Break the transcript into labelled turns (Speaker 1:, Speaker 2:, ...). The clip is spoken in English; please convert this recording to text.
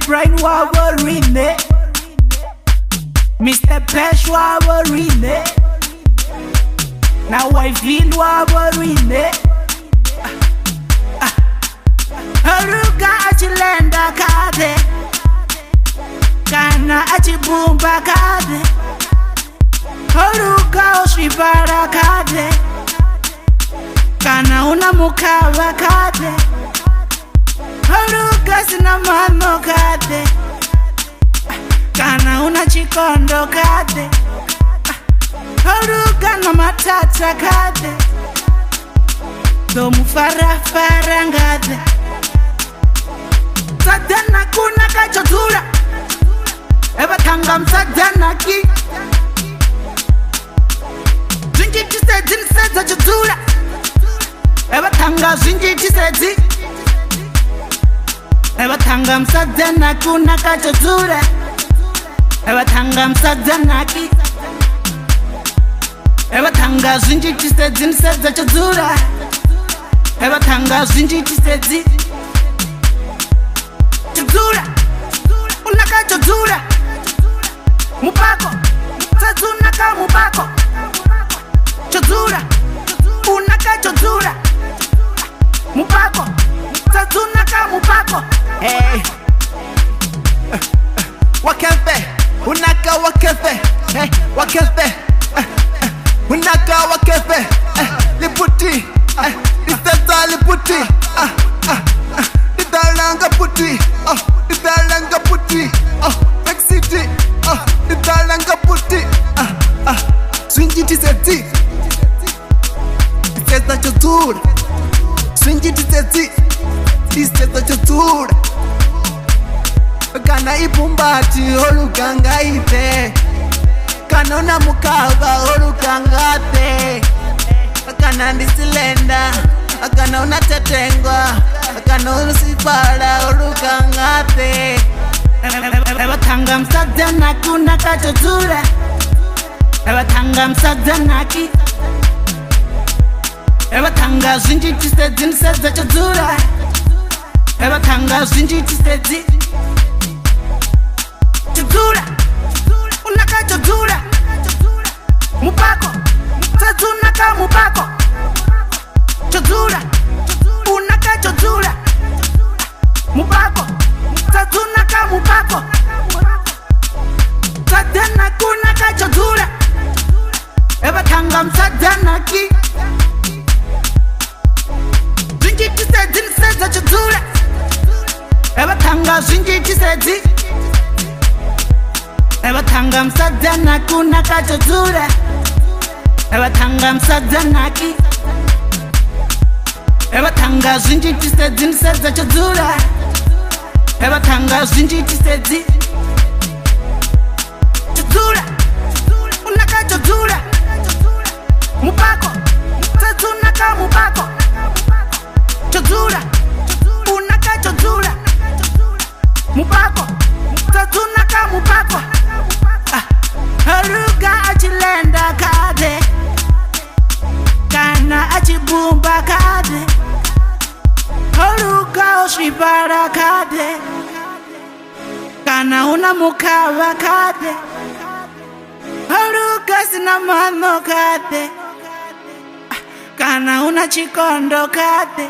Speaker 1: Brain waworine, Mr. Pesh waworine, now I feel waworine. Haruka achilenda kade, kana achibumba kade, haruka oshibara kade, kana unamukava kade, haruka sina mano kade, kana una chikondo kade, haruka na matata kade, domu fara ngade. Sadana kuna kachotura, eba tangam sadana ki. Zinji tisedi niseza chotura, eba tanga zinji tisedi. Eba tangam sadana kuna kachotura, eba tangam sadana ki. Eba tanga zinji tisedi niseza chotura, eba tanga zinji tisedi. Chodura, unaka chodura, mupako, tazunaka mupako. Chodura, unaka chodura, mupako, tazunaka mupako.
Speaker 2: Hey, wakefe, unaka wakefe, hey, wakefe, unaka wakefe, liputi, isteta liputi, Idalanga puti, idalanga puti, Mexiti, idalanga puti, swingi tiseti, isteta chotura, swingi tiseti, isteta chotura, kana ipumbati olukanga ite, kana una mukava olukanga te, kana ndisilenda, kana una tetengwa. Kana usipala olukangate.
Speaker 1: Eba tanga msadana kuna kachotura, eba tanga msadana ki. Eba tanga zinji tisedi niseza chotura, eba tanga zinji tisedi. Chotura, unaka chotura, mupako, tazunaka mupako. Chotura, unaka chotura, mupako, tazunaka mupako. Sadana kuna kachotura, eba tanga msadana ki. Zinji tisedi niseza chotura, eba tanga zinji tisedi. Eba tanga msadana kuna kachotura, eba tanga msadana ki. Eba tanga zinji tisedi niseza chotura, eba tanga zinji tisedi. Chotura, unaka chotura, mupako, tazunaka mupako. Chotura, unaka chotura, mupako, tazunaka mupako. Haruka achilenda kade, kana achibumba kade, haruka oshibara kade, kana una mukava kade, haruka sina mano kade, kana una chikondo kade.